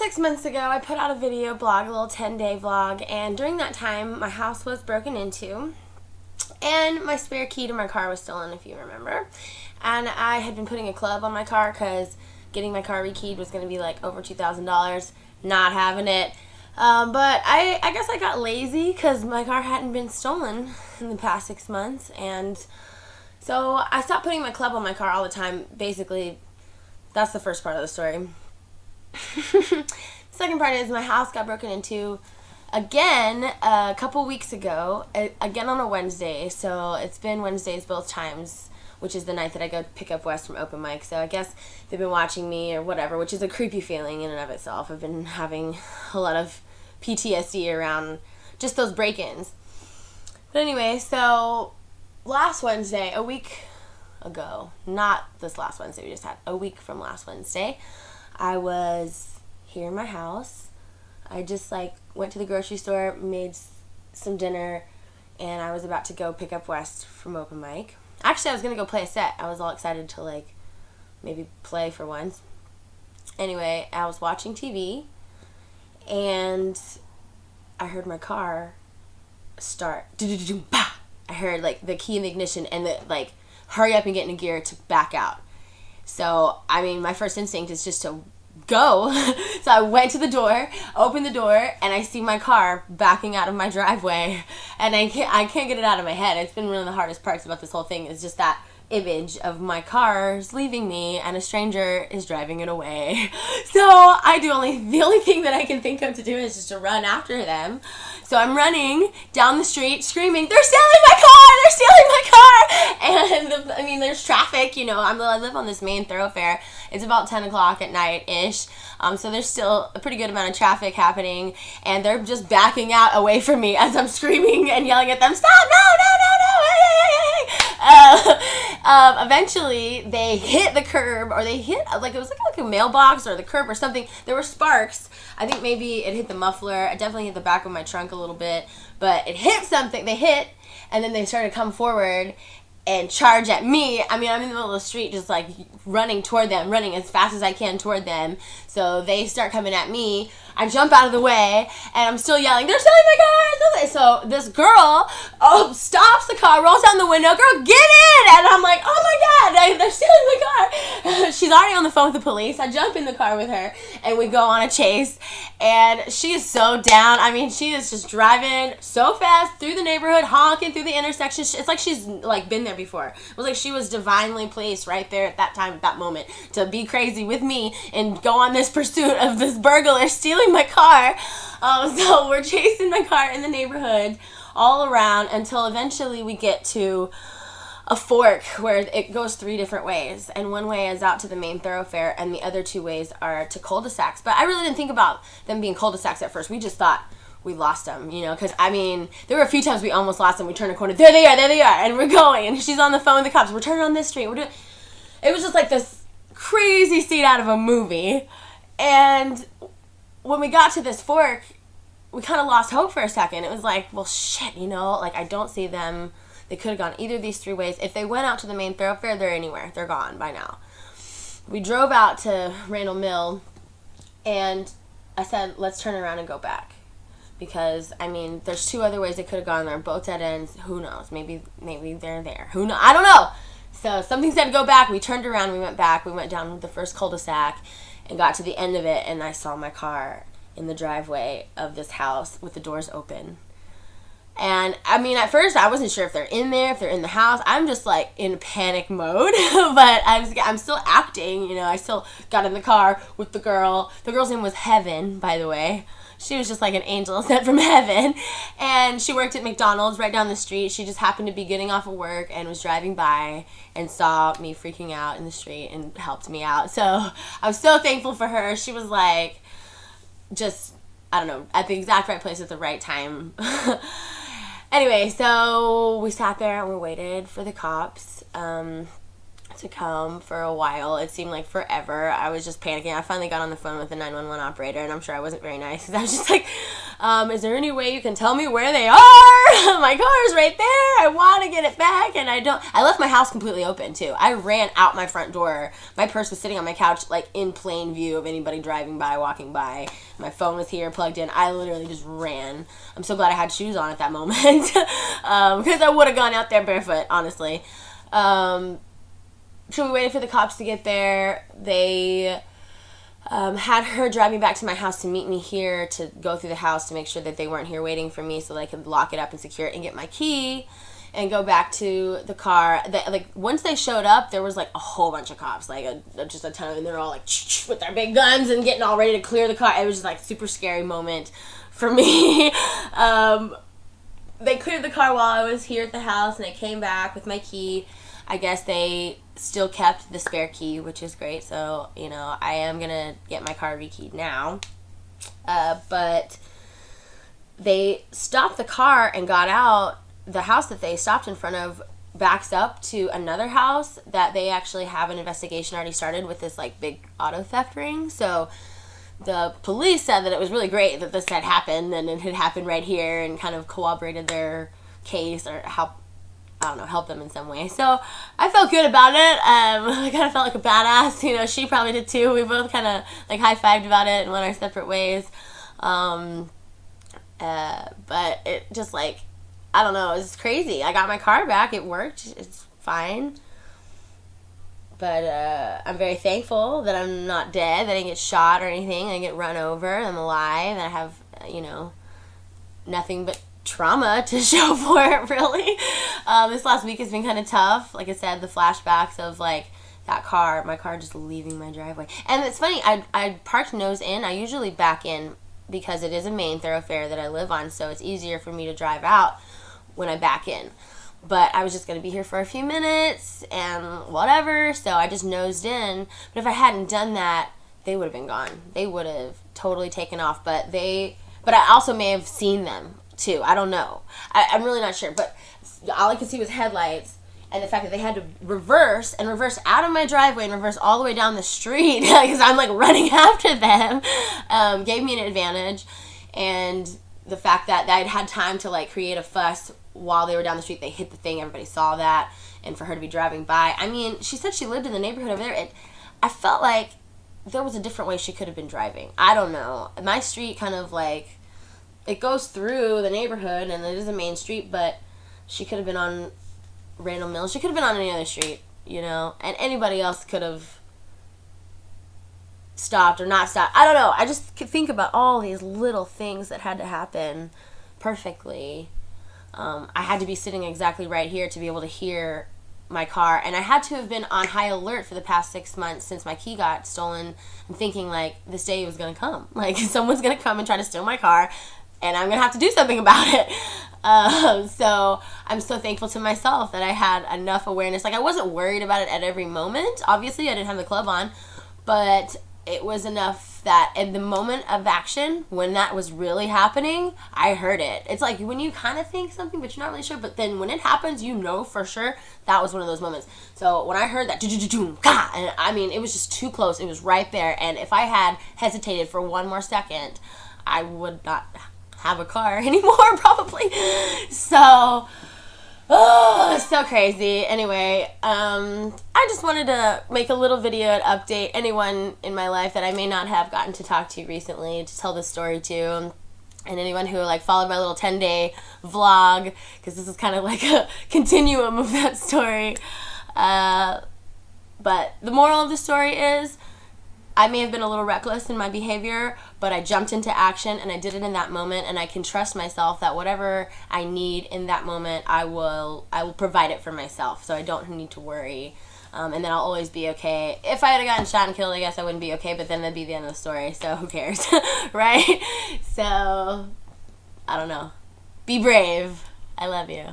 6 months ago, I put out a video blog, a little 10-day vlog, and during that time, my house was broken into, and my spare key to my car was stolen, if you remember. And I had been putting a club on my car because getting my car rekeyed was going to be like over $2,000. Not having it. But I guess I got lazy because my car hadn't been stolen in the past 6 months, and so I stopped putting my club on my car all the time. Basically, that's the first part of the story. The second part is my house got broken into again a couple weeks ago, again on a Wednesday. So it's been Wednesdays both times, which is the night that I go pick up Wes from open mic. So I guess they've been watching me or whatever, which is a creepy feeling in and of itself. I've been having a lot of PTSD around just those break-ins. But anyway, so last Wednesday, a week ago, not this last Wednesday we just had, a week from last Wednesday, I was here in my house. I just went to the grocery store, made some dinner, and I was about to go pick up Wes from open mic. Actually, I was going to go play a set. I was all excited to maybe play for once. Anyway, I was watching TV, and I heard my car start. I heard the key in the ignition and the hurry up and get in gear to back out. So, I mean, my first instinct is just to go. So I went to the door, opened the door, and I see my car backing out of my driveway. And I can't get it out of my head. It's been one of the hardest parts about this whole thing is just that image of my car's leaving me and a stranger is driving it away. So the only thing that I can think of to do is just to run after them. So I'm running down the street screaming, "They're stealing my car! They're stealing my car!" And there's traffic, I live on this main thoroughfare. It's about 10 o'clock at night-ish. So there's still a pretty good amount of traffic happening, and they're just backing out away from me as I'm screaming and yelling at them, "Stop! No! Hey! Eventually, they hit the curb, or they hit, it was like a mailbox or the curb or something. There were sparks. I think maybe it hit the muffler. It definitely hit the back of my trunk a little bit, but it hit something. They hit, and then they started to come forward and charge at me. I mean, I'm in the middle of the street just running toward them, running as fast as I can toward them. So they start coming at me. I jump out of the way, and I'm still yelling, "They're stealing my car!" So this girl stops the car, rolls down the window, "Girl, get in!" And I'm like, "Oh my God, they're stealing my car!" She's already on the phone with the police. I jump in the car with her, and we go on a chase. And she is so down. I mean, she is just driving so fast through the neighborhood, honking through the intersection. It's like she's been there before. It was like she was divinely placed right there at that time, at that moment, to be crazy with me and go on this pursuit of this burglar stealing my car. So we're chasing my car in the neighborhood all around until eventually we get to a fork where it goes 3 different ways, and one way is out to the main thoroughfare and the other 2 ways are to cul-de-sacs. But I really didn't think about them being cul-de-sacs at first. We just thought we lost them, because there were a few times we almost lost them. We turned a corner, there they are, and we're going, and she's on the phone with the cops. We're turning on this street. It was just like this crazy scene out of a movie. And when we got to this fork, we kind of lost hope for a second. It was like, well, shit, I don't see them. They could have gone either of these 3 ways. If they went out to the main thoroughfare, they're anywhere. They're gone by now. We drove out to Randall Mill, and I said, let's turn around and go back. Because, there's 2 other ways they could have gone. They're both dead ends. Who knows? Maybe they're there. Who knows? I don't know. So something said go back. We turned around. We went back. We went down the first cul-de-sac and got to the end of it, and I saw my car in the driveway of this house with the doors open. And, at first, I wasn't sure if they're in there, if they're in the house. I'm just, in panic mode. But I'm still acting, I still got in the car with the girl. The girl's name was Heaven, by the way. She was just like an angel sent from heaven. And she worked at McDonald's right down the street. She just happened to be getting off of work and was driving by and saw me freaking out in the street and helped me out. So I was so thankful for her. She was at the exact right place at the right time. Anyway, so we sat there and we waited for the cops. to come for a while. It seemed like forever. I was just panicking. I finally got on the phone with the 911 operator, and I'm sure I wasn't very nice, because I was just like, is there any way you can tell me where they are? My car's right there. I want to get it back, and I don't. I left my house completely open, too. I ran out my front door. My purse was sitting on my couch, like, in plain view of anybody driving by, walking by. My phone was here, plugged in. I literally just ran. I'm so glad I had shoes on at that moment, because I would have gone out there barefoot, honestly. So we waited for the cops to get there. They had her drive me back to my house to meet me here, to go through the house to make sure that they weren't here waiting for me so that I could lock it up and secure it and get my key and go back to the car. Once they showed up, there was like a whole bunch of cops, like just a ton of them. They're all like with their big guns and getting all ready to clear the car. It was just like a super scary moment for me. They cleared the car while I was here at the house, and I came back with my key. I guess they still kept the spare key, which is great. So, I am going to get my car rekeyed now. But they stopped the car and got out. The house that they stopped in front of backs up to another house that they actually have an investigation already started with this, like, big auto theft ring. So the police said that it was really great that this had happened, and it had happened right here, and kind of corroborated their case, or help them in some way. So I felt good about it. I kind of felt like a badass. She probably did too. We both kind of like high-fived about it and went our separate ways. But it just like, I don't know, it's crazy. I got my car back. It worked. It's fine. But I'm very thankful that I'm not dead, that I didn't get shot or anything. I didn't get run over. I'm alive. And I have, nothing but trauma to show for it, really. This last week has been kind of tough. Like I said, the flashbacks of, like, that car, my car just leaving my driveway. And it's funny, I parked nose in. I usually back in because it is a main thoroughfare that I live on, so it's easier for me to drive out when I back in. But I was just going to be here for a few minutes and whatever, so I just nosed in. But if I hadn't done that, they would have been gone. They would have totally taken off. But I also may have seen them too. I don't know. I'm really not sure. But all I could see was headlights, and the fact that they had to reverse out of my driveway and reverse all the way down the street because I'm like running after them gave me an advantage. And the fact that I'd had time to like create a fuss while they were down the street, they hit the thing, everybody saw that, and for her to be driving by. I mean, she said she lived in the neighborhood over there. I felt like there was a different way she could have been driving. I don't know. My street kind of like, it goes through the neighborhood, and it is a main street, but she could have been on Randall Mills. She could have been on any other street, and anybody else could have stopped or not stopped. I don't know. I just could think about all these little things that had to happen perfectly. I had to be sitting exactly right here to be able to hear my car, and I had to have been on high alert for the past 6 months since my key got stolen. I'm thinking, like, this day was going to come. Like, someone's going to come and try to steal my car, and I'm going to have to do something about it. So I'm so thankful to myself that I had enough awareness. Like, I wasn't worried about it at every moment. Obviously, I didn't have the club on, but it was enough that in the moment of action, when that was really happening, I heard it. It's like when you kind of think something, but you're not really sure, but then when it happens, you know for sure that was one of those moments. So when I heard that, and I mean, it was just too close. It was right there, and if I had hesitated for one more second, I would not have a car anymore, probably. So, it's so crazy. Anyway, I just wanted to make a little video and update anyone in my life that I may not have gotten to talk to recently, to tell this story to, and anyone who like followed my little 10-day vlog, because this is kind of like a continuum of that story. But the moral of the story is, I may have been a little reckless in my behavior, but I jumped into action and I did it in that moment, and I can trust myself that whatever I need in that moment, I will provide it for myself, so I don't need to worry, and then I'll always be okay. If I had gotten shot and killed, I guess I wouldn't be okay, but then that'd be the end of the story, so who cares, right? So, I don't know. Be brave. I love you.